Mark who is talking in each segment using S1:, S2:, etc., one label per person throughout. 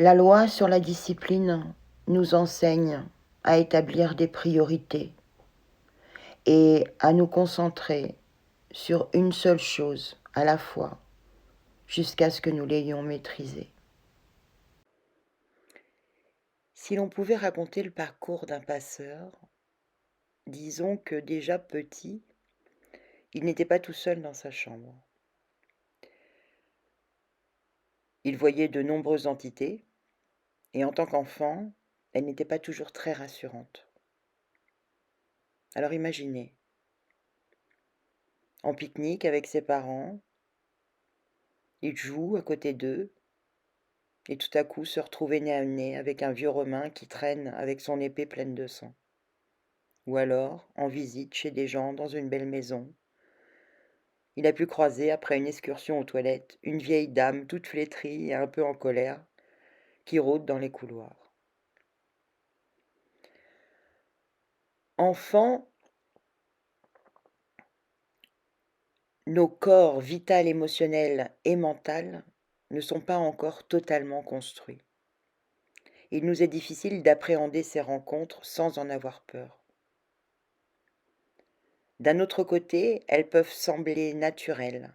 S1: La loi sur la discipline nous enseigne à établir des priorités et à nous concentrer sur une seule chose à la fois jusqu'à ce que nous l'ayons maîtrisée. Si l'on pouvait raconter le parcours d'un passeur, disons que déjà petit, il n'était pas tout seul dans sa chambre. Il voyait de nombreuses entités et en tant qu'enfant, elles n'étaient pas toujours très rassurantes. Alors imaginez, en pique-nique avec ses parents, il joue à côté d'eux et tout à coup se retrouver nez à nez avec un vieux Romain qui traîne avec son épée pleine de sang. Ou alors, en visite chez des gens dans une belle maison, il a pu croiser, après une excursion aux toilettes, une vieille dame toute flétrie et un peu en colère, qui rôde dans les couloirs. Enfant, nos corps vital, émotionnel et mental ne sont pas encore totalement construits. Il nous est difficile d'appréhender ces rencontres sans en avoir peur. D'un autre côté, elles peuvent sembler naturelles,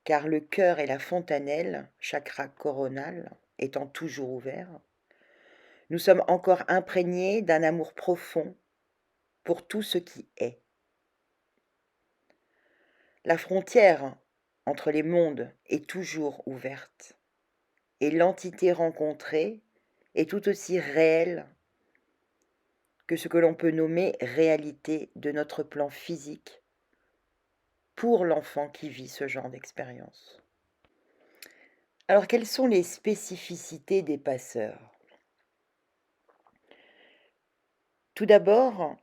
S1: car le cœur et la fontanelle, chakra coronal, étant toujours ouverts, nous sommes encore imprégnés d'un amour profond pour tout ce qui est. La frontière entre les mondes est toujours ouverte, et l'entité rencontrée est tout aussi réelle que ce que l'on peut nommer réalité de notre plan physique pour l'enfant qui vit ce genre d'expérience. Alors, quelles sont les spécificités des passeurs? Tout d'abord,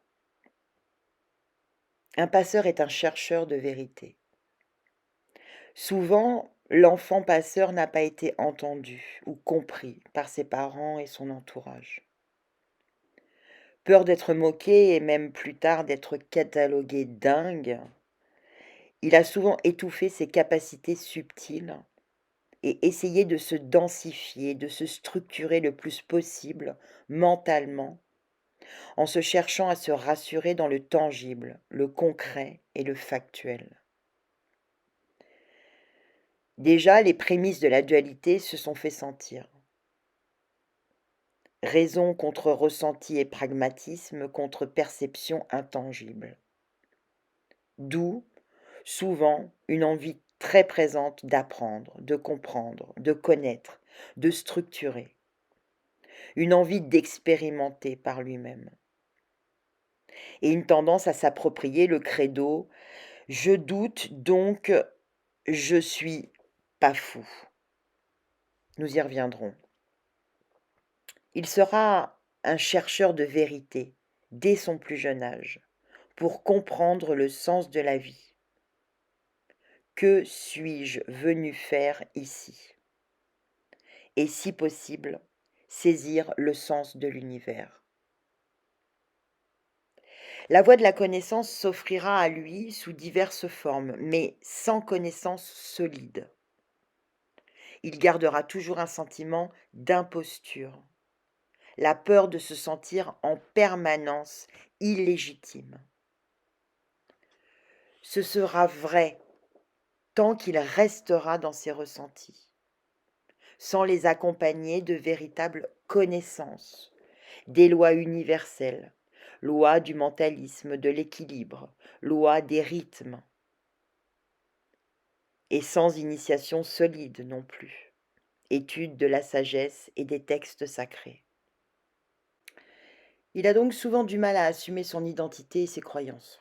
S1: un passeur est un chercheur de vérité. Souvent, l'enfant passeur n'a pas été entendu ou compris par ses parents et son entourage. Peur d'être moqué et même plus tard d'être catalogué dingue, il a souvent étouffé ses capacités subtiles et essayé de se densifier, de se structurer le plus possible mentalement, en se cherchant à se rassurer dans le tangible, le concret et le factuel. Déjà, les prémices de la dualité se sont fait sentir. Raison contre ressenti et pragmatisme contre perception intangible. D'où, souvent, une envie très présente d'apprendre, de comprendre, de connaître, de structurer. Une envie d'expérimenter par lui-même. Et une tendance à s'approprier le credo « je doute donc je suis pas fou ». Nous y reviendrons. Il sera un chercheur de vérité dès son plus jeune âge pour comprendre le sens de la vie. Que suis-je venu faire ici? Et si possible, saisir le sens de l'univers. La voie de la connaissance s'offrira à lui sous diverses formes, mais sans connaissance solide. Il gardera toujours un sentiment d'imposture, la peur de se sentir en permanence illégitime. Ce sera vrai tant qu'il restera dans ses ressentis, sans les accompagner de véritables connaissances, des lois universelles, loi du mentalisme, de l'équilibre, loi des rythmes, et sans initiation solide non plus, étude de la sagesse et des textes sacrés. Il a donc souvent du mal à assumer son identité et ses croyances.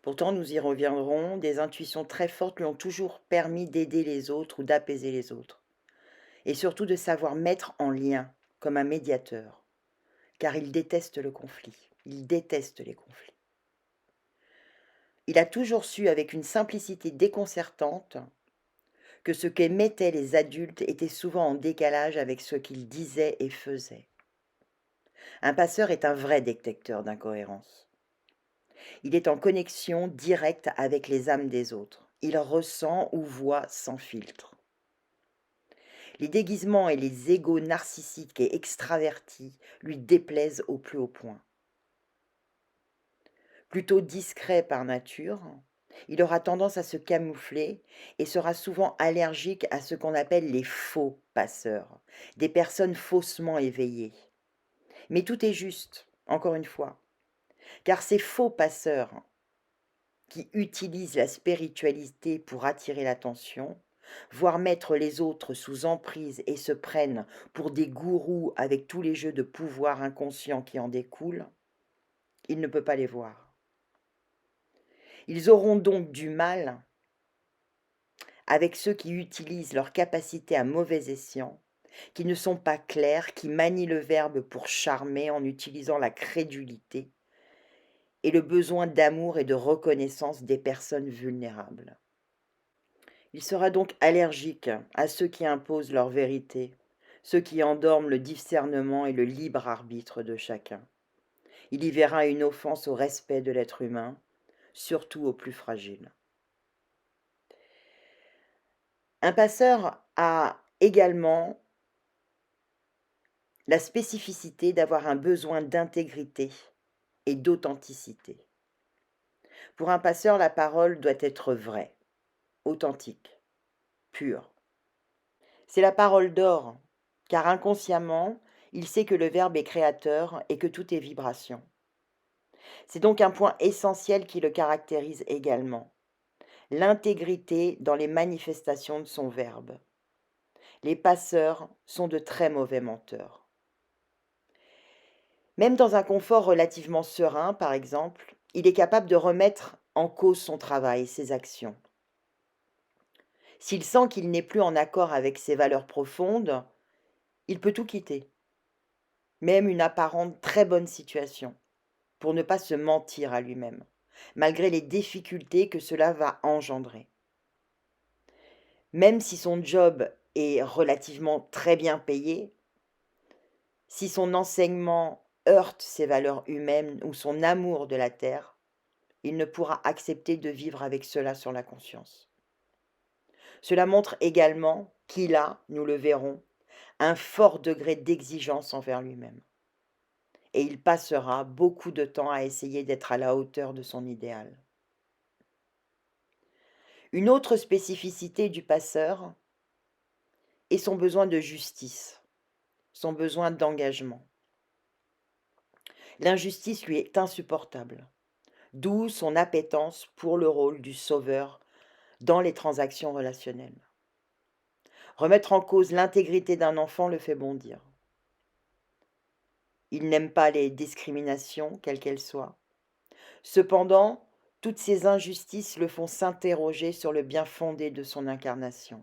S1: Pourtant, nous y reviendrons, des intuitions très fortes lui ont toujours permis d'aider les autres ou d'apaiser les autres, et surtout de savoir mettre en lien comme un médiateur, car il déteste le conflit, il déteste les conflits. Il a toujours su, avec une simplicité déconcertante, que ce qu'émettaient les adultes était souvent en décalage avec ce qu'ils disaient et faisaient. Un passeur est un vrai détecteur d'incohérence. Il est en connexion directe avec les âmes des autres. Il ressent ou voit sans filtre. Les déguisements et les égos narcissiques et extravertis lui déplaisent au plus haut point. Plutôt discret par nature, il aura tendance à se camoufler et sera souvent allergique à ce qu'on appelle les faux passeurs, des personnes faussement éveillées. Mais tout est juste, encore une fois, car ces faux passeurs qui utilisent la spiritualité pour attirer l'attention, voire mettre les autres sous emprise et se prennent pour des gourous avec tous les jeux de pouvoir inconscients qui en découlent, il ne peut pas les voir. Ils auront donc du mal avec ceux qui utilisent leur capacité à mauvais escient, qui ne sont pas clairs, qui manient le verbe pour charmer en utilisant la crédulité et le besoin d'amour et de reconnaissance des personnes vulnérables. Il sera donc allergique à ceux qui imposent leur vérité, ceux qui endorment le discernement et le libre arbitre de chacun. Il y verra une offense au respect de l'être humain, surtout aux plus fragiles. Un passeur a également la spécificité d'avoir un besoin d'intégrité et d'authenticité. Pour un passeur, la parole doit être vraie, authentique, pure. C'est la parole d'or, car inconsciemment, il sait que le Verbe est créateur et que tout est vibration. C'est donc un point essentiel qui le caractérise également, l'intégrité dans les manifestations de son Verbe. Les passeurs sont de très mauvais menteurs. Même dans un confort relativement serein, par exemple, il est capable de remettre en cause son travail, ses actions. S'il sent qu'il n'est plus en accord avec ses valeurs profondes, il peut tout quitter, même une apparente très bonne situation, pour ne pas se mentir à lui-même, malgré les difficultés que cela va engendrer. Même si son job est relativement très bien payé, si son enseignement heurte ses valeurs humaines ou son amour de la terre, il ne pourra accepter de vivre avec cela sur la conscience. Cela montre également qu'il a, nous le verrons, un fort degré d'exigence envers lui-même. Et il passera beaucoup de temps à essayer d'être à la hauteur de son idéal. Une autre spécificité du passeur est son besoin de justice, son besoin d'engagement. L'injustice lui est insupportable, d'où son appétence pour le rôle du sauveur dans les transactions relationnelles. Remettre en cause l'intégrité d'un enfant le fait bondir. Il n'aime pas les discriminations, quelles qu'elles soient. Cependant, toutes ces injustices le font s'interroger sur le bien fondé de son incarnation.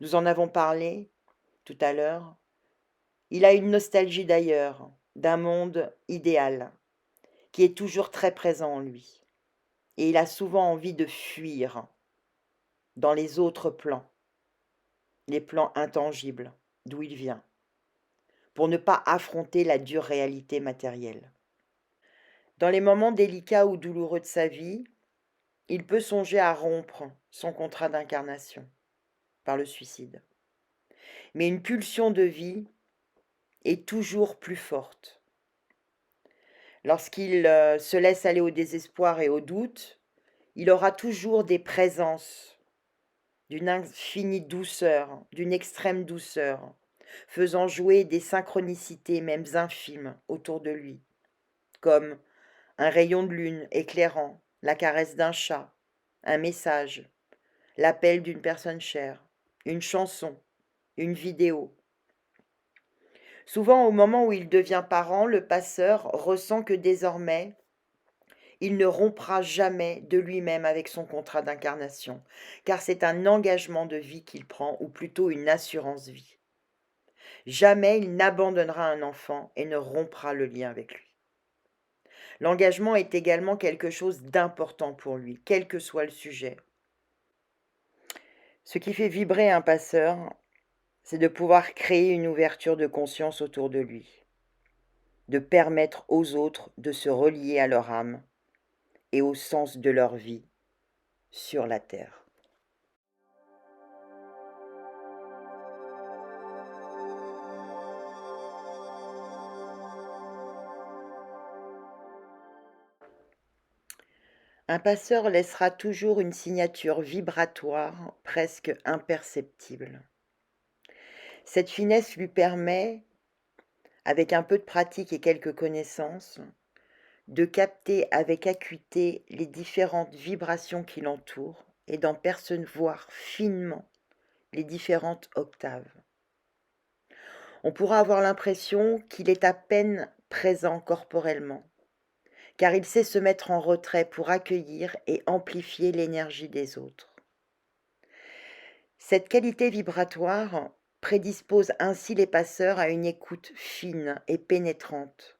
S1: Nous en avons parlé tout à l'heure. Il a une nostalgie d'ailleurs, d'un monde idéal, qui est toujours très présent en lui. Et il a souvent envie de fuir dans les autres plans, les plans intangibles, d'où il vient, pour ne pas affronter la dure réalité matérielle. Dans les moments délicats ou douloureux de sa vie, il peut songer à rompre son contrat d'incarnation par le suicide. Mais une pulsion de vie est toujours plus forte. Lorsqu'il se laisse aller au désespoir et au doute, il aura toujours des présences d'une infinie douceur, d'une extrême douceur, faisant jouer des synchronicités même infimes autour de lui, comme un rayon de lune éclairant, la caresse d'un chat, un message, l'appel d'une personne chère, une chanson, une vidéo. Souvent, au moment où il devient parent, le passeur ressent que désormais, il ne rompra jamais de lui-même avec son contrat d'incarnation, car c'est un engagement de vie qu'il prend, ou plutôt une assurance vie. Jamais il n'abandonnera un enfant et ne rompra le lien avec lui. L'engagement est également quelque chose d'important pour lui, quel que soit le sujet. Ce qui fait vibrer un passeur, c'est de pouvoir créer une ouverture de conscience autour de lui, de permettre aux autres de se relier à leur âme et au sens de leur vie sur la terre. Un passeur laissera toujours une signature vibratoire presque imperceptible. Cette finesse lui permet, avec un peu de pratique et quelques connaissances, de capter avec acuité les différentes vibrations qui l'entourent et d'en percevoir finement les différentes octaves. On pourra avoir l'impression qu'il est à peine présent corporellement, car il sait se mettre en retrait pour accueillir et amplifier l'énergie des autres. Cette qualité vibratoire prédispose ainsi les passeurs à une écoute fine et pénétrante,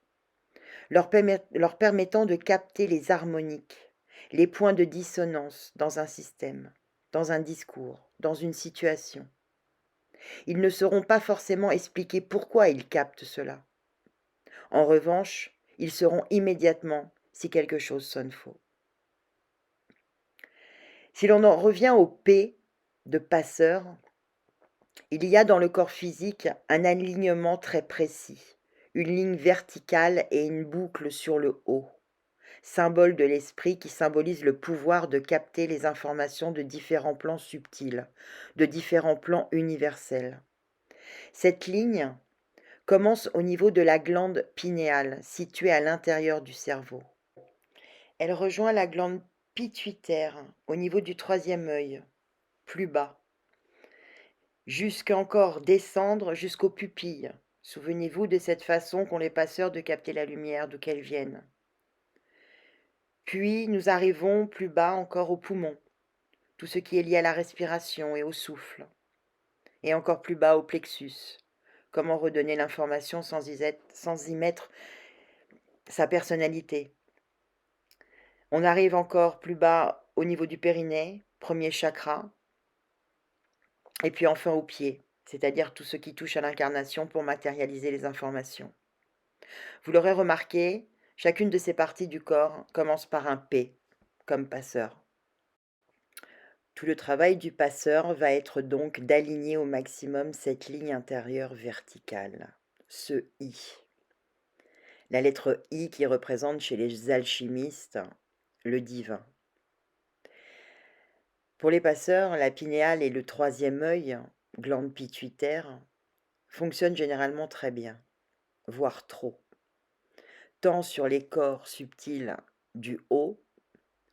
S1: leur permettant de capter les harmoniques, les points de dissonance dans un système, dans un discours, dans une situation. Ils ne sauront pas forcément expliquer pourquoi ils captent cela. En revanche, ils sauront immédiatement si quelque chose sonne faux. Si l'on en revient au P de passeur, il y a dans le corps physique un alignement très précis, une ligne verticale et une boucle sur le haut, symbole de l'esprit qui symbolise le pouvoir de capter les informations de différents plans subtils, de différents plans universels. Cette ligne commence au niveau de la glande pinéale, située à l'intérieur du cerveau. Elle rejoint la glande pituitaire, au niveau du troisième œil, plus bas, jusqu'encore descendre jusqu'aux pupilles. Souvenez-vous de cette façon qu'ont les passeurs de capter la lumière, d'où qu'elle vienne. Puis nous arrivons plus bas encore aux poumons, tout ce qui est lié à la respiration et au souffle. Et encore plus bas au plexus. Comment redonner l'information sans y mettre sa personnalité. On arrive encore plus bas au niveau du périnée, premier chakra, et puis enfin au pied, c'est-à-dire tout ce qui touche à l'incarnation pour matérialiser les informations. Vous l'aurez remarqué, chacune de ces parties du corps commence par un P, comme passeur. Tout le travail du passeur va être donc d'aligner au maximum cette ligne intérieure verticale, ce I. La lettre I qui représente chez les alchimistes le divin. Pour les passeurs, la pinéale et le troisième œil, glande pituitaire, fonctionnent généralement très bien, voire trop, tant sur les corps subtils du haut,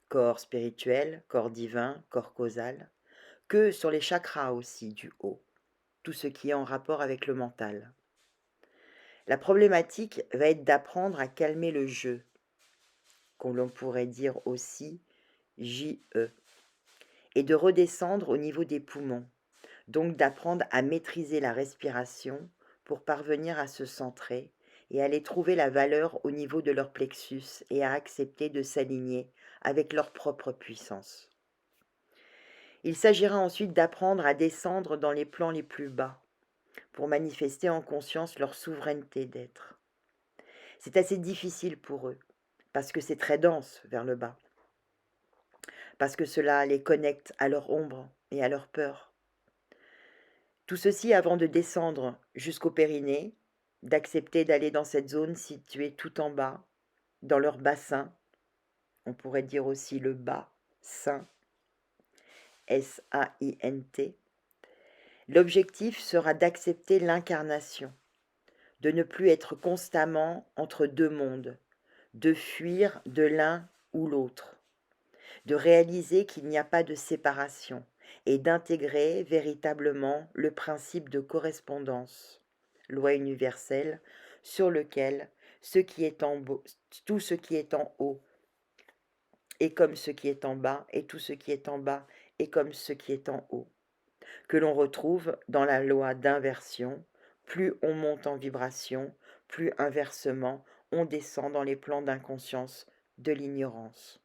S1: corps spirituel, corps divin, corps causal, que sur les chakras aussi du haut, tout ce qui est en rapport avec le mental. La problématique va être d'apprendre à calmer le jeu, qu'on l'on pourrait dire aussi JE, et de redescendre au niveau des poumons, donc d'apprendre à maîtriser la respiration pour parvenir à se centrer et aller trouver la valeur au niveau de leur plexus et à accepter de s'aligner avec leur propre puissance. Il s'agira ensuite d'apprendre à descendre dans les plans les plus bas pour manifester en conscience leur souveraineté d'être. C'est assez difficile pour eux parce que c'est très dense vers le bas, parce que cela les connecte à leur ombre et à leur peur. Tout ceci avant de descendre jusqu'au périnée, d'accepter d'aller dans cette zone située tout en bas, dans leur bassin, on pourrait dire aussi le bas-sein, S-A-I-N-T. L'objectif sera d'accepter l'incarnation, de ne plus être constamment entre deux mondes, de fuir de l'un ou l'autre, de réaliser qu'il n'y a pas de séparation et d'intégrer véritablement le principe de correspondance, loi universelle, sur lequel tout ce qui est en haut est comme ce qui est en bas, et tout ce qui est en bas est comme ce qui est en haut, que l'on retrouve dans la loi d'inversion. Plus on monte en vibration, plus inversement on descend dans les plans d'inconscience de l'ignorance.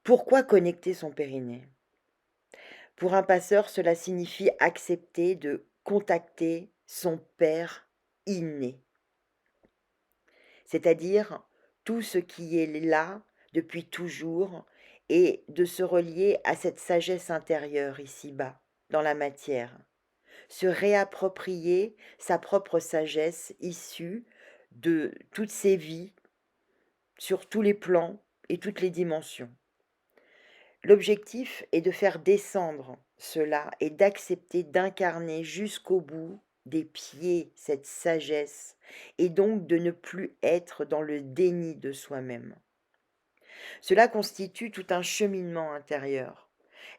S1: Pourquoi connecter son périnée? Pour un passeur, cela signifie accepter de contacter son père inné, c'est-à-dire tout ce qui est là depuis toujours et de se relier à cette sagesse intérieure ici-bas, dans la matière, se réapproprier sa propre sagesse issue de toutes ses vies, sur tous les plans, et toutes les dimensions. L'objectif est de faire descendre cela et d'accepter d'incarner jusqu'au bout des pieds cette sagesse et donc de ne plus être dans le déni de soi-même. Cela constitue tout un cheminement intérieur.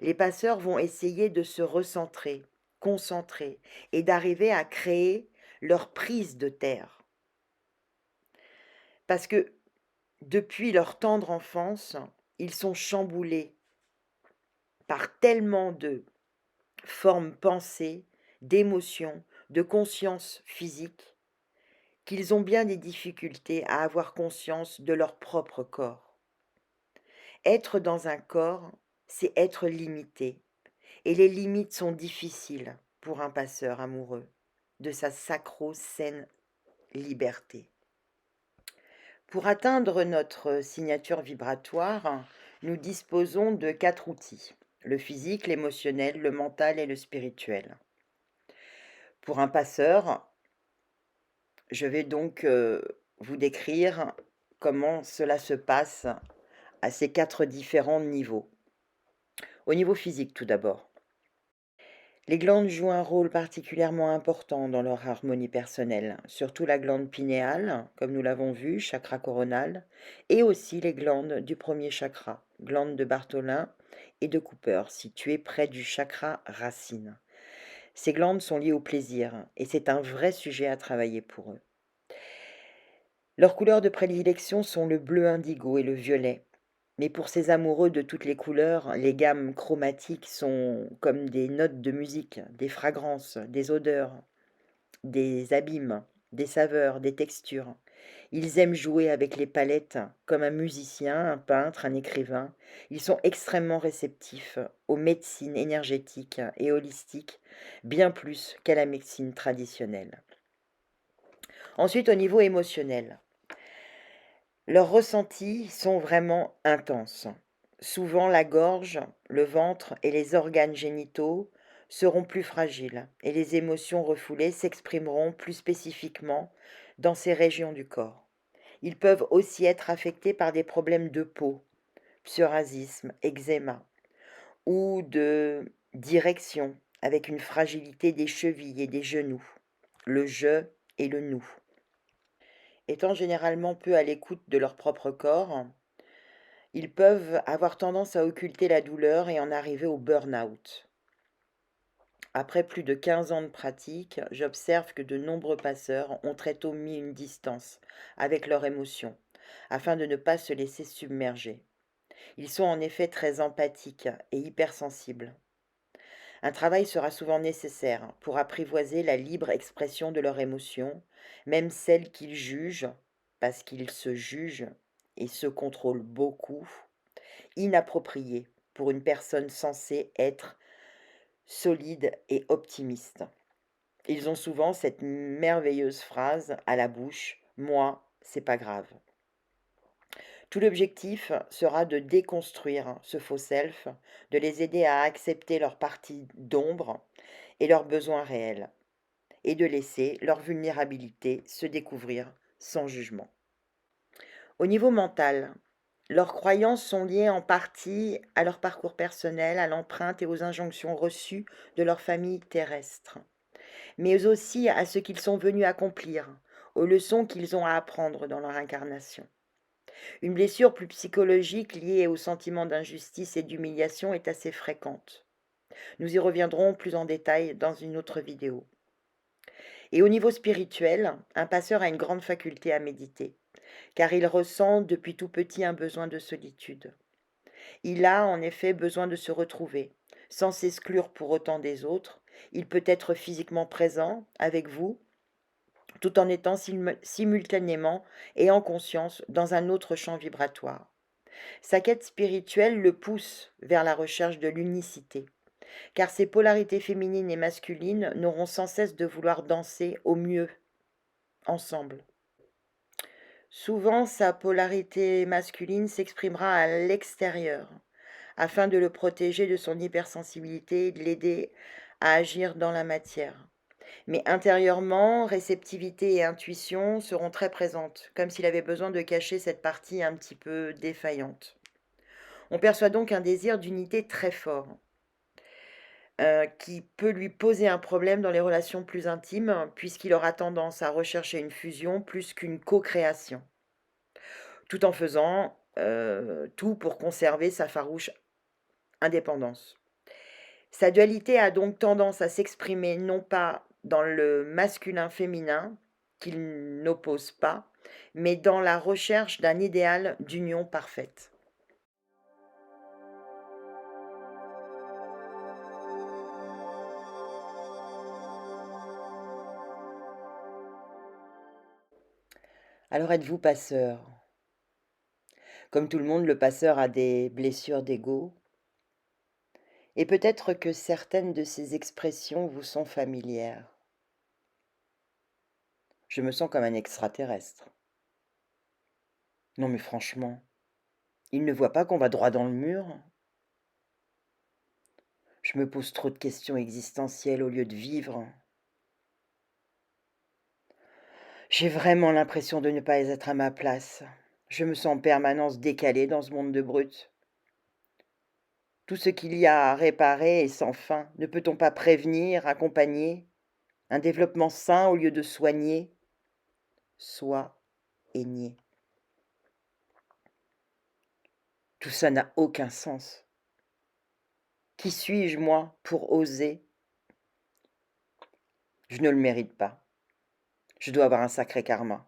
S1: Les passeurs vont essayer de se recentrer, concentrer et d'arriver à créer leur prise de terre. Parce que depuis leur tendre enfance, ils sont chamboulés par tellement de formes pensées, d'émotions, de conscience physique, qu'ils ont bien des difficultés à avoir conscience de leur propre corps. Être dans un corps, c'est être limité, et les limites sont difficiles pour un passeur amoureux de sa sacro-saine liberté. Pour atteindre notre signature vibratoire, nous disposons de 4 outils: le physique, l'émotionnel, le mental et le spirituel. Pour un passeur, je vais donc vous décrire comment cela se passe à ces 4 différents niveaux. Au niveau physique tout d'abord. Les glandes jouent un rôle particulièrement important dans leur harmonie personnelle, surtout la glande pinéale, comme nous l'avons vu, chakra coronal, et aussi les glandes du premier chakra, glande de Bartholin et de Cooper, situées près du chakra racine. Ces glandes sont liées au plaisir, et c'est un vrai sujet à travailler pour eux. Leurs couleurs de prédilection sont le bleu indigo et le violet. Mais pour ces amoureux de toutes les couleurs, les gammes chromatiques sont comme des notes de musique, des fragrances, des odeurs, des abîmes, des saveurs, des textures. Ils aiment jouer avec les palettes comme un musicien, un peintre, un écrivain. Ils sont extrêmement réceptifs aux médecines énergétiques et holistiques, bien plus qu'à la médecine traditionnelle. Ensuite, au niveau émotionnel, leurs ressentis sont vraiment intenses. Souvent, la gorge, le ventre et les organes génitaux seront plus fragiles et les émotions refoulées s'exprimeront plus spécifiquement dans ces régions du corps. Ils peuvent aussi être affectés par des problèmes de peau, psoriasisme, eczéma, ou de direction avec une fragilité des chevilles et des genoux, le je et le nous. Étant généralement peu à l'écoute de leur propre corps, ils peuvent avoir tendance à occulter la douleur et en arriver au burn-out. Après plus de 15 ans de pratique, j'observe que de nombreux passeurs ont très tôt mis une distance avec leurs émotions, afin de ne pas se laisser submerger. Ils sont en effet très empathiques et hypersensibles. Un travail sera souvent nécessaire pour apprivoiser la libre expression de leurs émotions, même celles qu'ils jugent, parce qu'ils se jugent et se contrôlent beaucoup, inappropriées pour une personne censée être solide et optimiste. Ils ont souvent cette merveilleuse phrase à la bouche: moi, c'est pas grave. Tout l'objectif sera de déconstruire ce faux self, de les aider à accepter leur partie d'ombre et leurs besoins réels, et de laisser leur vulnérabilité se découvrir sans jugement. Au niveau mental, leurs croyances sont liées en partie à leur parcours personnel, à l'empreinte et aux injonctions reçues de leur famille terrestre, mais aussi à ce qu'ils sont venus accomplir, aux leçons qu'ils ont à apprendre dans leur incarnation. Une blessure plus psychologique liée au sentiment d'injustice et d'humiliation est assez fréquente. Nous y reviendrons plus en détail dans une autre vidéo. Et au niveau spirituel, un passeur a une grande faculté à méditer, car il ressent depuis tout petit un besoin de solitude. Il a en effet besoin de se retrouver, sans s'exclure pour autant des autres. Il peut être physiquement présent avec vous, tout en étant simultanément et en conscience dans un autre champ vibratoire. Sa quête spirituelle le pousse vers la recherche de l'unicité, car ses polarités féminines et masculines n'auront sans cesse de vouloir danser au mieux ensemble. Souvent, sa polarité masculine s'exprimera à l'extérieur, afin de le protéger de son hypersensibilité et de l'aider à agir dans la matière. Mais intérieurement, réceptivité et intuition seront très présentes, comme s'il avait besoin de cacher cette partie un petit peu défaillante. On perçoit donc un désir d'unité très fort, qui peut lui poser un problème dans les relations plus intimes, puisqu'il aura tendance à rechercher une fusion plus qu'une co-création, tout en faisant tout pour conserver sa farouche indépendance. Sa dualité a donc tendance à s'exprimer non pas dans le masculin-féminin, qu'il n'oppose pas, mais dans la recherche d'un idéal d'union parfaite. Alors êtes-vous passeur? Comme tout le monde, le passeur a des blessures d'ego, et peut-être que certaines de ces expressions vous sont familières. Je me sens comme un extraterrestre. Non mais franchement, il ne voit pas qu'on va droit dans le mur? Je me pose trop de questions existentielles au lieu de vivre. J'ai vraiment l'impression de ne pas être à ma place. Je me sens en permanence décalée dans ce monde de brutes. Tout ce qu'il y a à réparer est sans fin. Ne peut-on pas prévenir, accompagner, un développement sain au lieu de soigner, soi et nier? Tout ça n'a aucun sens. Qui suis-je, moi, pour oser? Je ne le mérite pas. Je dois avoir un sacré karma.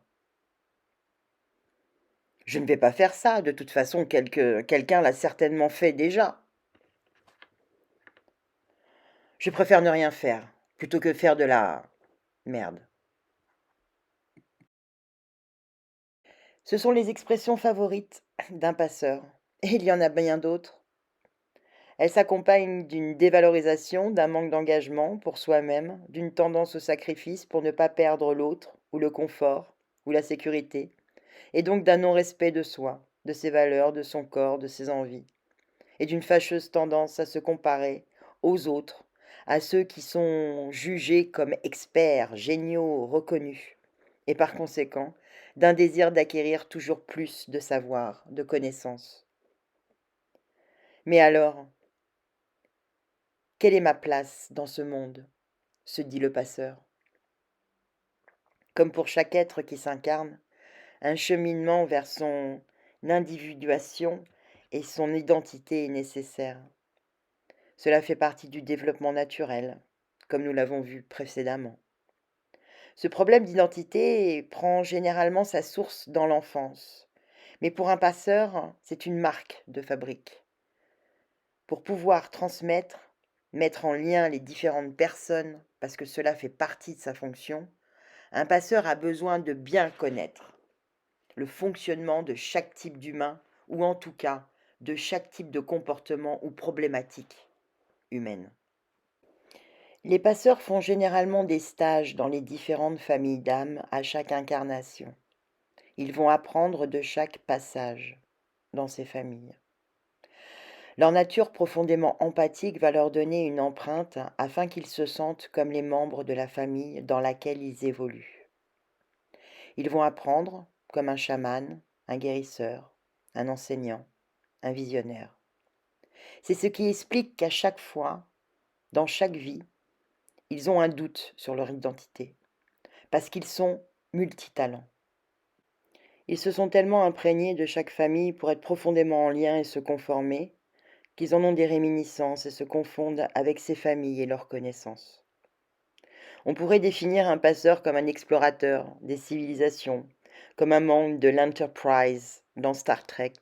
S1: Je ne vais pas faire ça, de toute façon, quelqu'un l'a certainement fait déjà. Je préfère ne rien faire, plutôt que faire de la merde. Ce sont les expressions favorites d'un passeur, et il y en a bien d'autres. Elles s'accompagnent d'une dévalorisation, d'un manque d'engagement pour soi-même, d'une tendance au sacrifice pour ne pas perdre l'autre, ou le confort, ou la sécurité, et donc d'un non-respect de soi, de ses valeurs, de son corps, de ses envies, et d'une fâcheuse tendance à se comparer aux autres, à ceux qui sont jugés comme experts, géniaux, reconnus, et par conséquent, d'un désir d'acquérir toujours plus de savoir, de connaissances. Mais alors, quelle est ma place dans ce monde? Se dit le passeur. Comme pour chaque être qui s'incarne, un cheminement vers son individuation et son identité est nécessaire. Cela fait partie du développement naturel, comme nous l'avons vu précédemment. Ce problème d'identité prend généralement sa source dans l'enfance, mais pour un passeur, c'est une marque de fabrique. Pour pouvoir transmettre, mettre en lien les différentes personnes, parce que cela fait partie de sa fonction, un passeur a besoin de bien connaître le fonctionnement de chaque type d'humain, ou en tout cas de chaque type de comportement ou problématique humaine. Les passeurs font généralement des stages dans les différentes familles d'âmes à chaque incarnation. Ils vont apprendre de chaque passage dans ces familles. Leur nature profondément empathique va leur donner une empreinte afin qu'ils se sentent comme les membres de la famille dans laquelle ils évoluent. Ils vont apprendre comme un chaman, un guérisseur, un enseignant, un visionnaire. C'est ce qui explique qu'à chaque fois, dans chaque vie, ils ont un doute sur leur identité, parce qu'ils sont multitalents. Ils se sont tellement imprégnés de chaque famille pour être profondément en lien et se conformer, qu'ils en ont des réminiscences et se confondent avec ces familles et leurs connaissances. On pourrait définir un passeur comme un explorateur des civilisations, comme un membre de l'Enterprise dans Star Trek.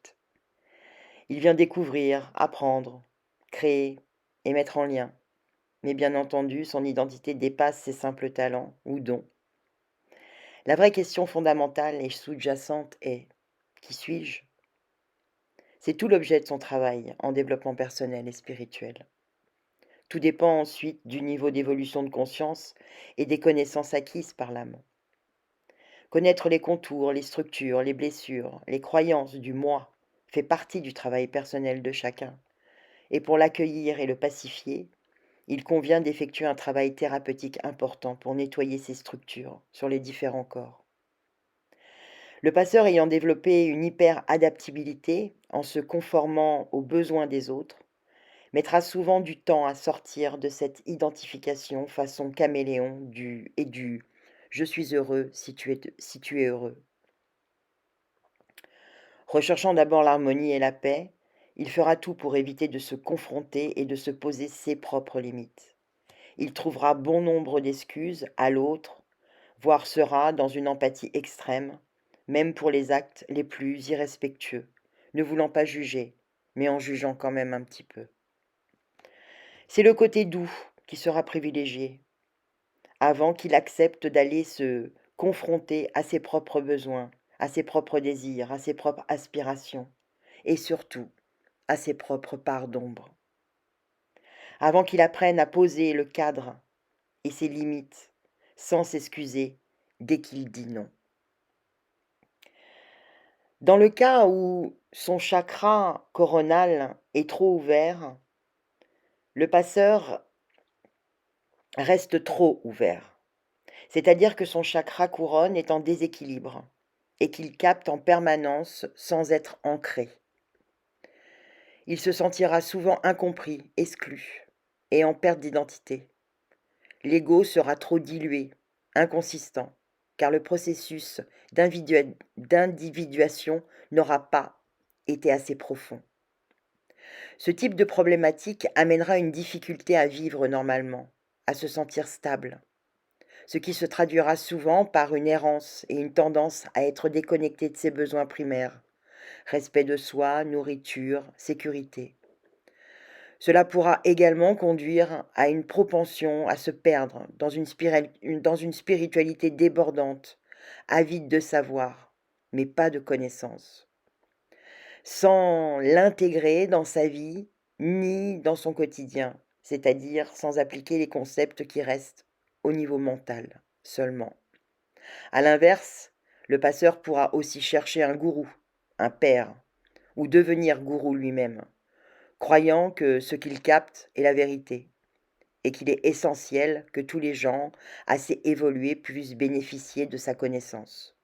S1: Il vient découvrir, apprendre, créer et mettre en lien. Mais bien entendu, son identité dépasse ses simples talents ou dons. La vraie question fondamentale et sous-jacente est: qui suis-je? C'est tout l'objet de son travail en développement personnel et spirituel. Tout dépend ensuite du niveau d'évolution de conscience et des connaissances acquises par l'âme. Connaître les contours, les structures, les blessures, les croyances du moi fait partie du travail personnel de chacun. Et pour l'accueillir et le pacifier, il convient d'effectuer un travail thérapeutique important pour nettoyer ces structures sur les différents corps. Le passeur ayant développé une hyper-adaptabilité en se conformant aux besoins des autres, mettra souvent du temps à sortir de cette identification façon caméléon du «je suis heureux si tu es heureux». Recherchant d'abord l'harmonie et la paix, il fera tout pour éviter de se confronter et de se poser ses propres limites. Il trouvera bon nombre d'excuses à l'autre, voire sera dans une empathie extrême, même pour les actes les plus irrespectueux, ne voulant pas juger, mais en jugeant quand même un petit peu. C'est le côté doux qui sera privilégié, avant qu'il accepte d'aller se confronter à ses propres besoins, à ses propres désirs, à ses propres aspirations, et surtout à ses propres parts d'ombre. Avant qu'il apprenne à poser le cadre et ses limites, sans s'excuser dès qu'il dit non. Dans le cas où son chakra coronal est trop ouvert, le passeur reste trop ouvert. C'est-à-dire que son chakra couronne est en déséquilibre et qu'il capte en permanence sans être ancré. Il se sentira souvent incompris, exclu et en perte d'identité. L'ego sera trop dilué, inconsistant, car le processus d'individuation n'aura pas été assez profond. Ce type de problématique amènera une difficulté à vivre normalement, à se sentir stable, ce qui se traduira souvent par une errance et une tendance à être déconnecté de ses besoins primaires, respect de soi, nourriture, sécurité. Cela pourra également conduire à une propension à se perdre dans une spiritualité débordante, avide de savoir, mais pas de connaissances, sans l'intégrer dans sa vie ni dans son quotidien, c'est-à-dire sans appliquer les concepts qui restent au niveau mental seulement. À l'inverse, le passeur pourra aussi chercher un gourou, un père, ou devenir gourou lui-même, croyant que ce qu'il capte est la vérité et qu'il est essentiel que tous les gens assez évolués puissent bénéficier de sa connaissance.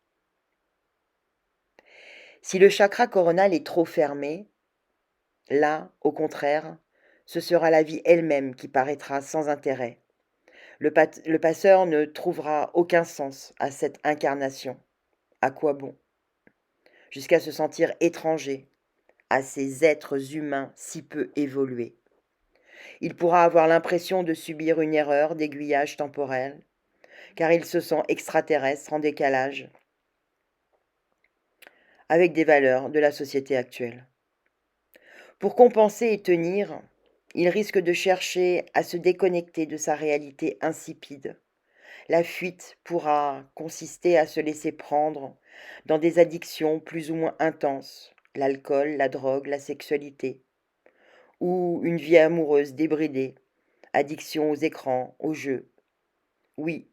S1: Si le chakra coronal est trop fermé, là, au contraire, ce sera la vie elle-même qui paraîtra sans intérêt. Le passeur ne trouvera aucun sens à cette incarnation. À quoi bon? Jusqu'à se sentir étranger à ces êtres humains si peu évolués. Il pourra avoir l'impression de subir une erreur d'aiguillage temporel, car il se sent extraterrestre en décalage avec des valeurs de la société actuelle. Pour compenser et tenir, il risque de chercher à se déconnecter de sa réalité insipide. La fuite pourra consister à se laisser prendre dans des addictions plus ou moins intenses, l'alcool, la drogue, la sexualité, ou une vie amoureuse débridée, addiction aux écrans, aux jeux. Oui,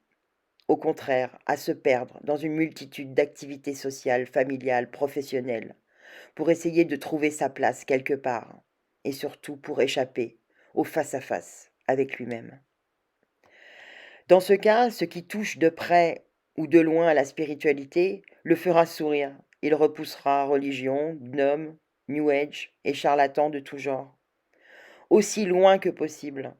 S1: au contraire, à se perdre dans une multitude d'activités sociales, familiales, professionnelles, pour essayer de trouver sa place quelque part, et surtout pour échapper au face-à-face avec lui-même. Dans ce cas, ce qui touche de près ou de loin à la spiritualité le fera sourire. Il repoussera religion, gnome, New Age et charlatans de tout genre, aussi loin que possible,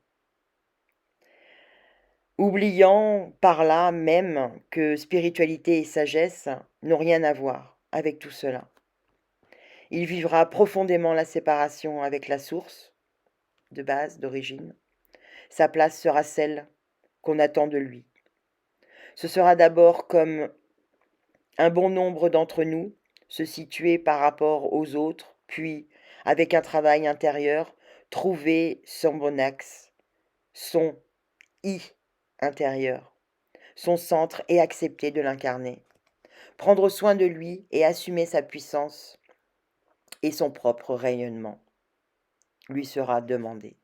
S1: oubliant par là même que spiritualité et sagesse n'ont rien à voir avec tout cela. Il vivra profondément la séparation avec la source, de base, d'origine. Sa place sera celle qu'on attend de lui. Ce sera d'abord comme un bon nombre d'entre nous, se situer par rapport aux autres, puis, avec un travail intérieur, trouver son bon axe, son I intérieur, son centre et accepter de l'incarner. Prendre soin de lui et assumer sa puissance et son propre rayonnement lui sera demandé.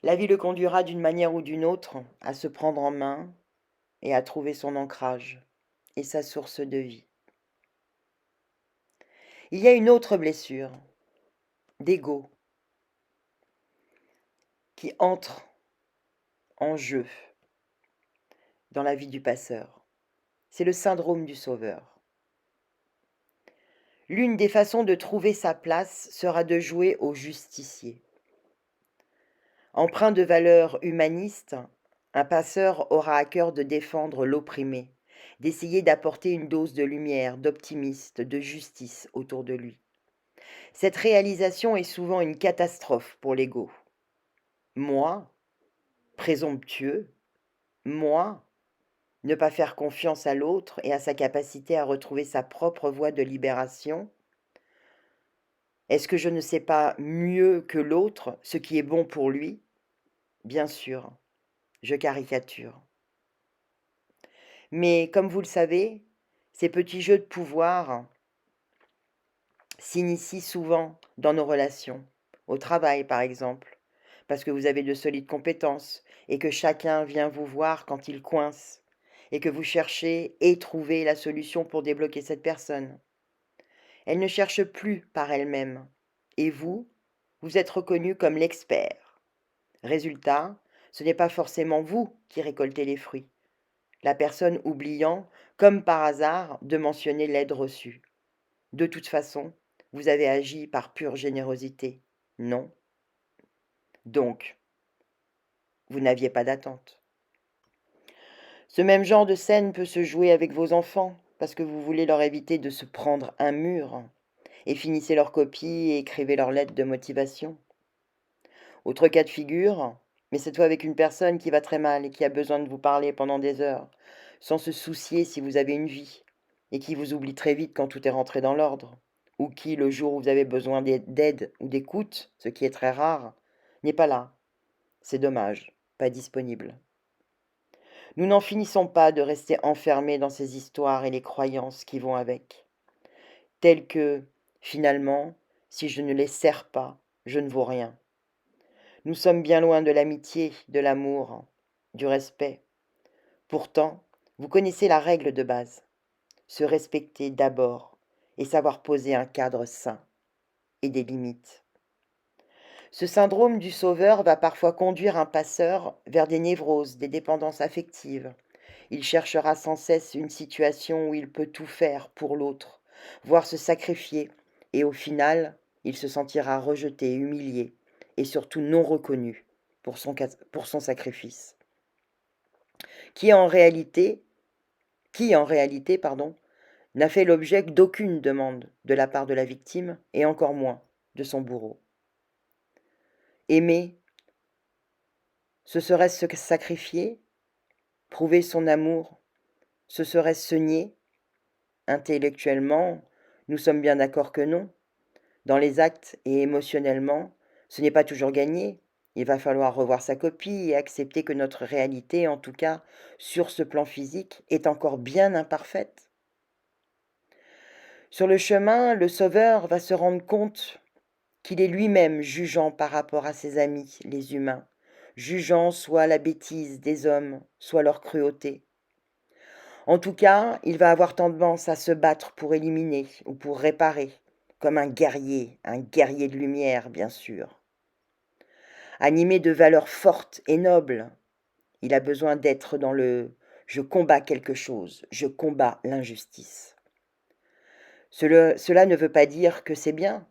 S1: La vie le conduira d'une manière ou d'une autre à se prendre en main et à trouver son ancrage et sa source de vie. Il y a une autre blessure, d'ego, qui entre en jeu dans la vie du passeur. C'est le syndrome du sauveur. L'une des façons de trouver sa place sera de jouer au justicier. Empreint de valeurs humanistes, un passeur aura à cœur de défendre l'opprimé, d'essayer d'apporter une dose de lumière, d'optimisme, de justice autour de lui. Cette réalisation est souvent une catastrophe pour l'ego. Moi, présomptueux, moi, ne pas faire confiance à l'autre et à sa capacité à retrouver sa propre voie de libération. Est-ce que je ne sais pas mieux que l'autre ce qui est bon pour lui? Bien sûr, je caricature. Mais comme vous le savez, ces petits jeux de pouvoir s'initient souvent dans nos relations, au travail par exemple, parce que vous avez de solides compétences et que chacun vient vous voir quand il coince et que vous cherchez et trouvez la solution pour débloquer cette personne. Elle ne cherche plus par elle-même et vous êtes reconnu comme l'expert. Résultat, ce n'est pas forcément vous qui récoltez les fruits, la personne oubliant, comme par hasard, de mentionner l'aide reçue. De toute façon, vous avez agi par pure générosité, non? Donc, vous n'aviez pas d'attente. Ce même genre de scène peut se jouer avec vos enfants, parce que vous voulez leur éviter de se prendre un mur, et finissez leur copie et écrivez leur lettre de motivation. Autre cas de figure, mais cette fois avec une personne qui va très mal et qui a besoin de vous parler pendant des heures, sans se soucier si vous avez une vie, et qui vous oublie très vite quand tout est rentré dans l'ordre, ou qui, le jour où vous avez besoin d'aide ou d'écoute, ce qui est très rare, n'est pas là. C'est dommage, pas disponible. Nous n'en finissons pas de rester enfermés dans ces histoires et les croyances qui vont avec, telles que, finalement, si je ne les sers pas, je ne vaux rien. Nous sommes bien loin de l'amitié, de l'amour, du respect. Pourtant, vous connaissez la règle de base. Se respecter d'abord et savoir poser un cadre sain et des limites. Ce syndrome du sauveur va parfois conduire un passeur vers des névroses, des dépendances affectives. Il cherchera sans cesse une situation où il peut tout faire pour l'autre, voire se sacrifier, et au final, il se sentira rejeté, humilié et surtout non reconnu pour son sacrifice. Qui en réalité, pardon, n'a fait l'objet d'aucune demande de la part de la victime et encore moins de son bourreau. Aimer, ce serait se sacrifier, prouver son amour, ce serait se nier. Intellectuellement, nous sommes bien d'accord que non. Dans les actes et émotionnellement, ce n'est pas toujours gagné. Il va falloir revoir sa copie et accepter que notre réalité, en tout cas sur ce plan physique, est encore bien imparfaite. Sur le chemin, le sauveur va se rendre compte qu'il est lui-même jugeant par rapport à ses amis, les humains, jugeant soit la bêtise des hommes, soit leur cruauté. En tout cas, il va avoir tendance à se battre pour éliminer ou pour réparer, comme un guerrier de lumière, bien sûr. Animé de valeurs fortes et nobles, il a besoin d'être dans le « je combats quelque chose, je combats l'injustice ». Cela ne veut pas dire que c'est bien,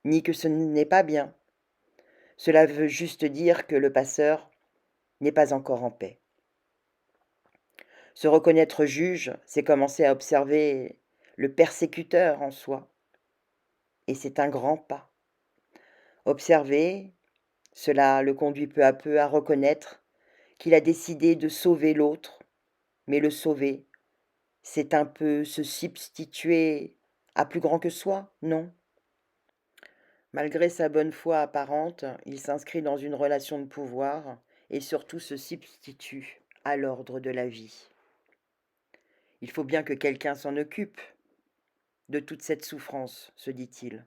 S1: ni que ce n'est pas bien. Cela veut juste dire que le passeur n'est pas encore en paix. Se reconnaître juge, c'est commencer à observer le persécuteur en soi. Et c'est un grand pas. Observer, cela le conduit peu à peu à reconnaître qu'il a décidé de sauver l'autre, mais le sauver, c'est un peu se substituer à plus grand que soi, non? Malgré sa bonne foi apparente, il s'inscrit dans une relation de pouvoir et surtout se substitue à l'ordre de la vie. Il faut bien que quelqu'un s'en occupe de toute cette souffrance, se dit-il.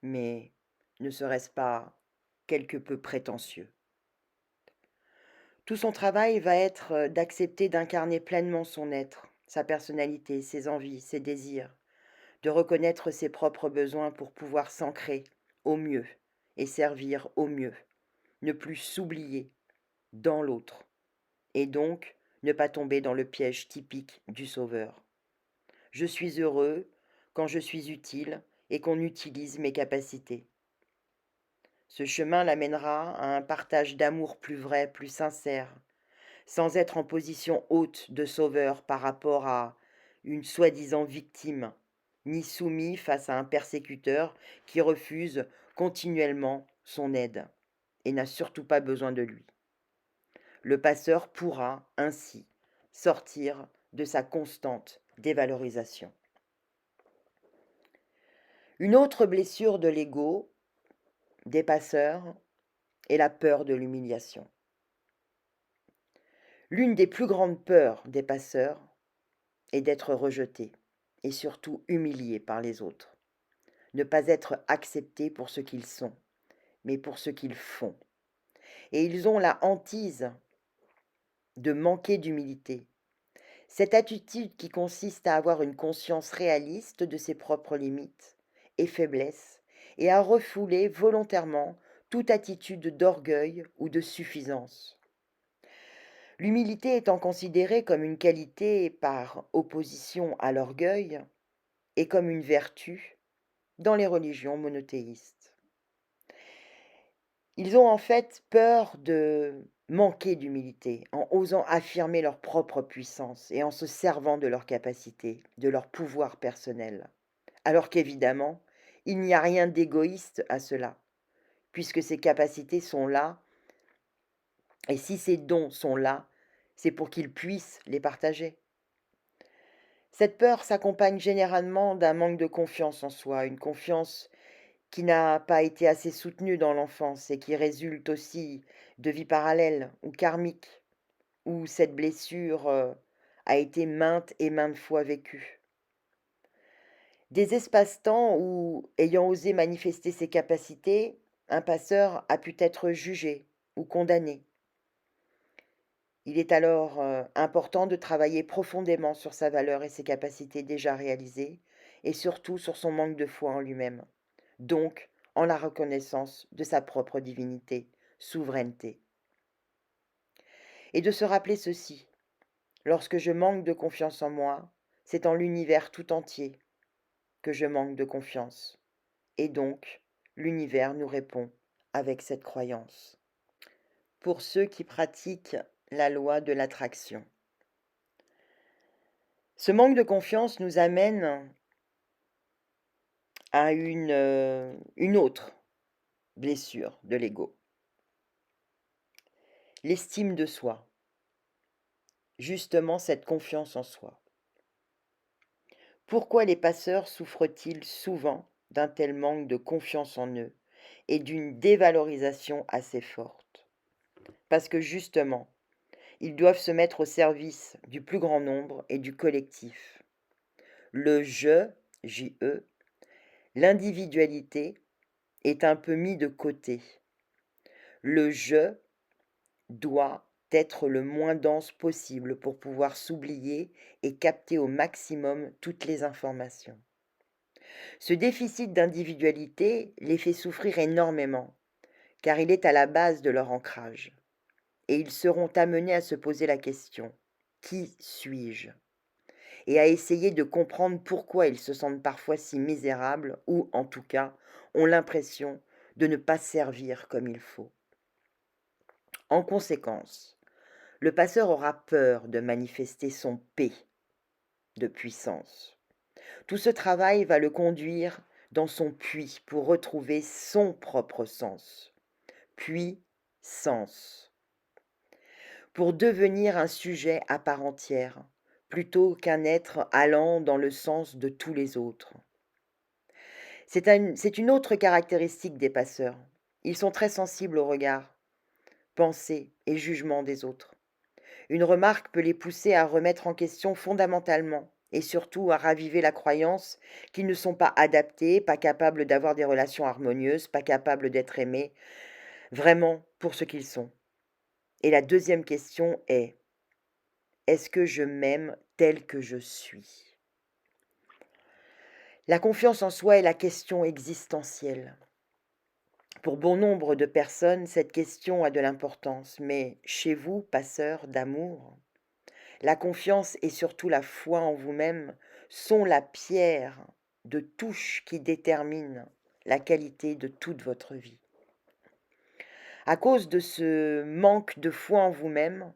S1: Mais ne serait-ce pas quelque peu prétentieux? Tout son travail va être d'accepter d'incarner pleinement son être, sa personnalité, ses envies, ses désirs, de reconnaître ses propres besoins pour pouvoir s'ancrer au mieux et servir au mieux, ne plus s'oublier dans l'autre, et donc ne pas tomber dans le piège typique du sauveur. Je suis heureux quand je suis utile et qu'on utilise mes capacités. Ce chemin l'amènera à un partage d'amour plus vrai, plus sincère, sans être en position haute de sauveur par rapport à une soi-disant victime, ni soumis face à un persécuteur qui refuse continuellement son aide et n'a surtout pas besoin de lui. Le passeur pourra ainsi sortir de sa constante dévalorisation. Une autre blessure de l'ego des passeurs est la peur de l'humiliation. L'une des plus grandes peurs des passeurs est d'être rejetés et surtout humiliés par les autres. Ne pas être acceptés pour ce qu'ils sont, mais pour ce qu'ils font. Et ils ont la hantise de manquer d'humilité. Cette attitude qui consiste à avoir une conscience réaliste de ses propres limites et faiblesses et à refouler volontairement toute attitude d'orgueil ou de suffisance. L'humilité étant considérée comme une qualité par opposition à l'orgueil et comme une vertu dans les religions monothéistes. Ils ont en fait peur de manquer d'humilité en osant affirmer leur propre puissance et en se servant de leurs capacités, de leur pouvoir personnel. Alors qu'évidemment, il n'y a rien d'égoïste à cela, puisque ces capacités sont là, et si ces dons sont là, c'est pour qu'ils puissent les partager. Cette peur s'accompagne généralement d'un manque de confiance en soi, une confiance qui n'a pas été assez soutenue dans l'enfance et qui résulte aussi de vies parallèles ou karmiques, où cette blessure a été maintes et maintes fois vécue. Des espaces-temps où, ayant osé manifester ses capacités, un passeur a pu être jugé ou condamné. Il est alors important de travailler profondément sur sa valeur et ses capacités déjà réalisées, et surtout sur son manque de foi en lui-même, donc en la reconnaissance de sa propre divinité, souveraineté. Et de se rappeler ceci, lorsque je manque de confiance en moi, c'est en l'univers tout entier que je manque de confiance, et donc l'univers nous répond avec cette croyance. Pour ceux qui pratiquent la loi de l'attraction. Ce manque de confiance nous amène à une autre blessure de l'ego. L'estime de soi. Justement, cette confiance en soi. Pourquoi les passeurs souffrent-ils souvent d'un tel manque de confiance en eux et d'une dévalorisation assez forte? Parce que justement, ils doivent se mettre au service du plus grand nombre et du collectif. Le je, J-E, l'individualité est un peu mis de côté. Le je doit être le moins dense possible pour pouvoir s'oublier et capter au maximum toutes les informations. Ce déficit d'individualité les fait souffrir énormément, car il est à la base de leur ancrage. Et ils seront amenés à se poser la question: qui suis-je? Et à essayer de comprendre pourquoi ils se sentent parfois si misérables ou, en tout cas, ont l'impression de ne pas servir comme il faut. En conséquence, le passeur aura peur de manifester son P de puissance. Tout ce travail va le conduire dans son puits pour retrouver son propre sens. Puis, sens. Pour devenir un sujet à part entière, plutôt qu'un être allant dans le sens de tous les autres. C'est une autre caractéristique des passeurs. Ils sont très sensibles au regard, pensée et jugement des autres. Une remarque peut les pousser à remettre en question fondamentalement et surtout à raviver la croyance qu'ils ne sont pas adaptés, pas capables d'avoir des relations harmonieuses, pas capables d'être aimés vraiment pour ce qu'ils sont. Et la deuxième question est: est-ce que je m'aime tel que je suis? La confiance en soi est la question existentielle. Pour bon nombre de personnes, cette question a de l'importance, mais chez vous, passeurs d'amour, la confiance et surtout la foi en vous-même sont la pierre de touche qui détermine la qualité de toute votre vie. À cause de ce manque de foi en vous-même,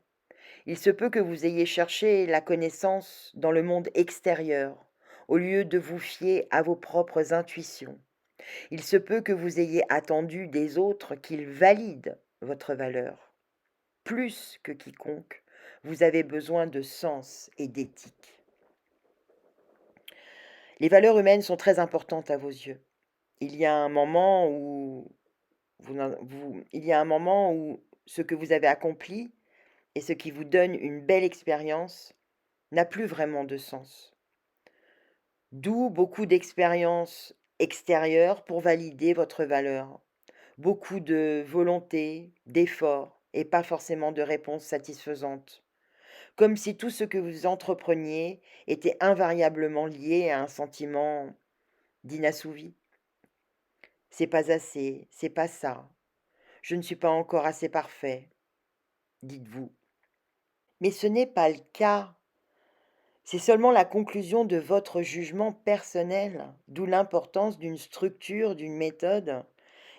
S1: il se peut que vous ayez cherché la connaissance dans le monde extérieur, au lieu de vous fier à vos propres intuitions. Il se peut que vous ayez attendu des autres qu'ils valident votre valeur. Plus que quiconque, vous avez besoin de sens et d'éthique. Les valeurs humaines sont très importantes à vos yeux. Il y a un moment où ce que vous avez accompli et ce qui vous donne une belle expérience n'a plus vraiment de sens. D'où beaucoup d'expériences extérieures pour valider votre valeur. Beaucoup de volonté, d'efforts et pas forcément de réponses satisfaisantes. Comme si tout ce que vous entrepreniez était invariablement lié à un sentiment d'inassouvi. C'est pas assez, c'est pas ça. Je ne suis pas encore assez parfait, dites-vous. Mais ce n'est pas le cas. C'est seulement la conclusion de votre jugement personnel, d'où l'importance d'une structure, d'une méthode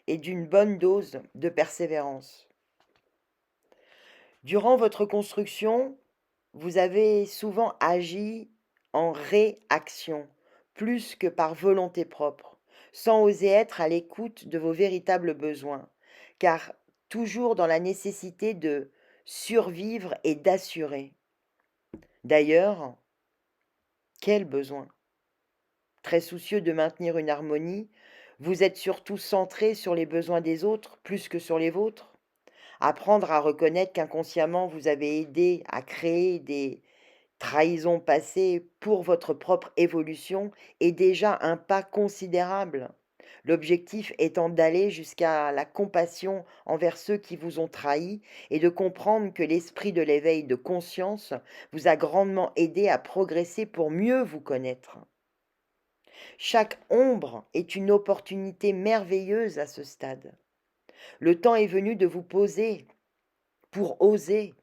S1: et d'une bonne dose de persévérance. Durant votre construction, vous avez souvent agi en réaction, plus que par volonté propre, sans oser être à l'écoute de vos véritables besoins, car toujours dans la nécessité de survivre et d'assurer. D'ailleurs, quel besoin? Très soucieux de maintenir une harmonie, vous êtes surtout centré sur les besoins des autres plus que sur les vôtres. Apprendre à reconnaître qu'inconsciemment vous avez aidé à créer des trahisons passées pour votre propre évolution est déjà un pas considérable. L'objectif étant d'aller jusqu'à la compassion envers ceux qui vous ont trahi et de comprendre que l'esprit de l'éveil de conscience vous a grandement aidé à progresser pour mieux vous connaître. Chaque ombre est une opportunité merveilleuse à ce stade. Le temps est venu de vous poser pour oser.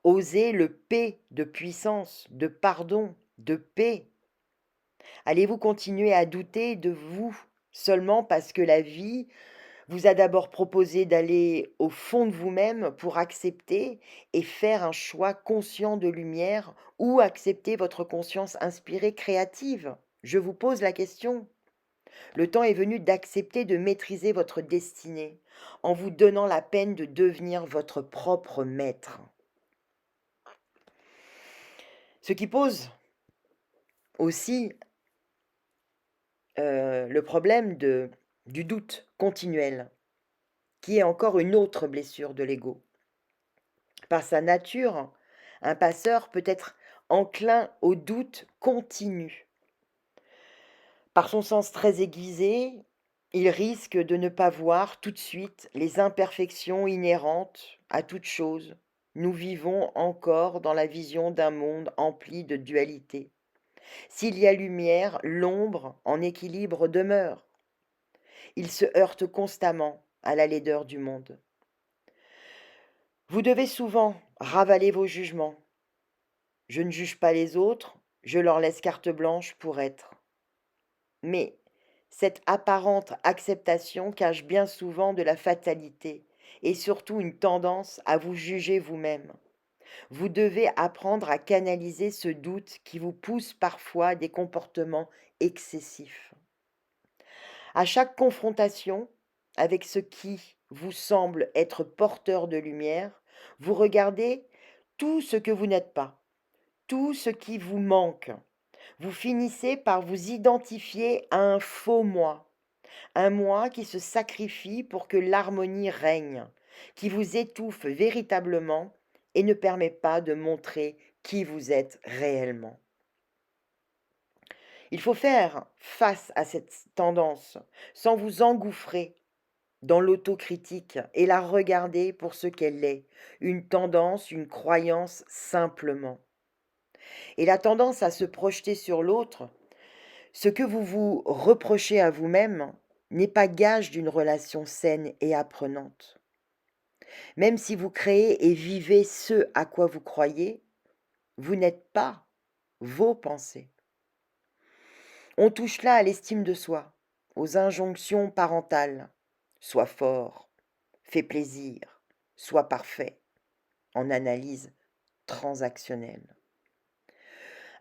S1: Oser le P de puissance, de pardon, de paix. Allez-vous continuer à douter de vous seulement parce que la vie vous a d'abord proposé d'aller au fond de vous-même pour accepter et faire un choix conscient de lumière ou accepter votre conscience inspirée créative? Je vous pose la question. Le temps est venu d'accepter de maîtriser votre destinée en vous donnant la peine de devenir votre propre maître. Ce qui pose aussi le problème du doute continuel, qui est encore une autre blessure de l'ego. Par sa nature, un passeur peut être enclin au doute continu. Par son sens très aiguisé, il risque de ne pas voir tout de suite les imperfections inhérentes à toute chose. Nous vivons encore dans la vision d'un monde empli de dualité. S'il y a lumière, l'ombre en équilibre demeure. Il se heurte constamment à la laideur du monde. Vous devez souvent ravaler vos jugements. Je ne juge pas les autres, je leur laisse carte blanche pour être. Mais cette apparente acceptation cache bien souvent de la fatalité et surtout une tendance à vous juger vous-même. Vous devez apprendre à canaliser ce doute qui vous pousse parfois à des comportements excessifs. À chaque confrontation avec ce qui vous semble être porteur de lumière, vous regardez tout ce que vous n'êtes pas, tout ce qui vous manque. Vous finissez par vous identifier à un faux moi, un moi qui se sacrifie pour que l'harmonie règne, qui vous étouffe véritablement et ne permet pas de montrer qui vous êtes réellement. Il faut faire face à cette tendance sans vous engouffrer dans l'autocritique et la regarder pour ce qu'elle est, une tendance, une croyance simplement. Et la tendance à se projeter sur l'autre, ce que vous vous reprochez à vous-même, n'est pas gage d'une relation saine et apprenante. Même si vous créez et vivez ce à quoi vous croyez, vous n'êtes pas vos pensées. On touche là à l'estime de soi, aux injonctions parentales. Sois fort, fais plaisir, sois parfait, en analyse transactionnelle.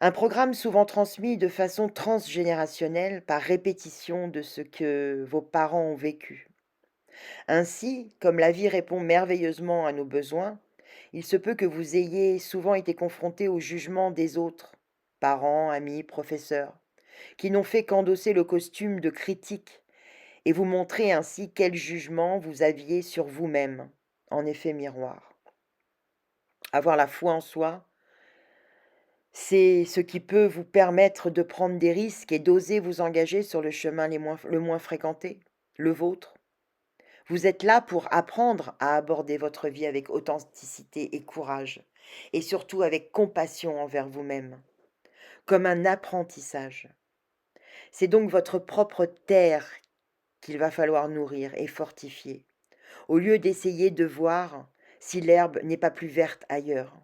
S1: Un programme souvent transmis de façon transgénérationnelle par répétition de ce que vos parents ont vécu. Ainsi, comme la vie répond merveilleusement à nos besoins, il se peut que vous ayez souvent été confronté au jugement des autres, parents, amis, professeurs, qui n'ont fait qu'endosser le costume de critique et vous montrer ainsi quel jugement vous aviez sur vous-même, en effet miroir. Avoir la foi en soi, c'est ce qui peut vous permettre de prendre des risques et d'oser vous engager sur le chemin le moins fréquenté, le vôtre. Vous êtes là pour apprendre à aborder votre vie avec authenticité et courage, et surtout avec compassion envers vous-même, comme un apprentissage. C'est donc votre propre terre qu'il va falloir nourrir et fortifier, au lieu d'essayer de voir si l'herbe n'est pas plus verte ailleurs.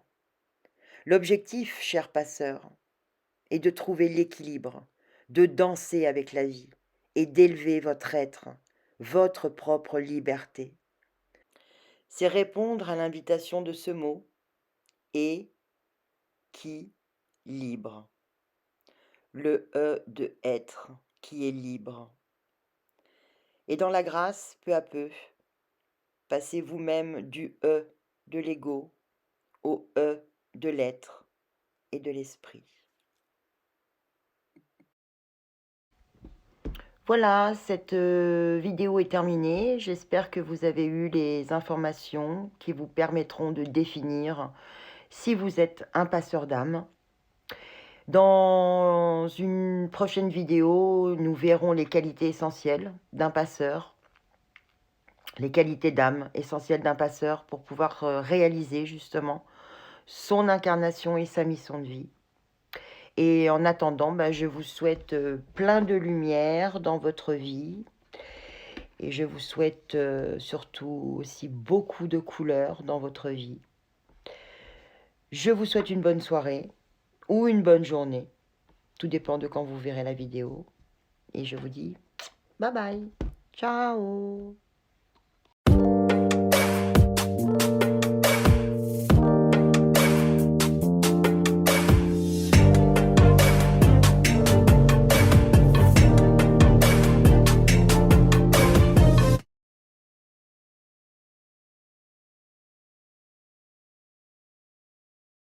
S1: L'objectif, cher passeur, est de trouver l'équilibre, de danser avec la vie et d'élever votre être, votre propre liberté. C'est répondre à l'invitation de ce mot et qui libre. Le de être qui est libre. Et dans la grâce, peu à peu, passez vous-même du de l'ego au de l'être et de l'esprit. Voilà, cette vidéo est terminée. J'espère que vous avez eu les informations qui vous permettront de définir si vous êtes un passeur d'âme. Dans une prochaine vidéo, nous verrons les qualités essentielles d'un passeur, les qualités d'âme essentielles d'un passeur pour pouvoir réaliser justement son incarnation et sa mission de vie. Et en attendant, je vous souhaite plein de lumière dans votre vie. Et je vous souhaite surtout aussi beaucoup de couleurs dans votre vie. Je vous souhaite une bonne soirée ou une bonne journée. Tout dépend de quand vous verrez la vidéo. Et je vous dis bye bye. Ciao.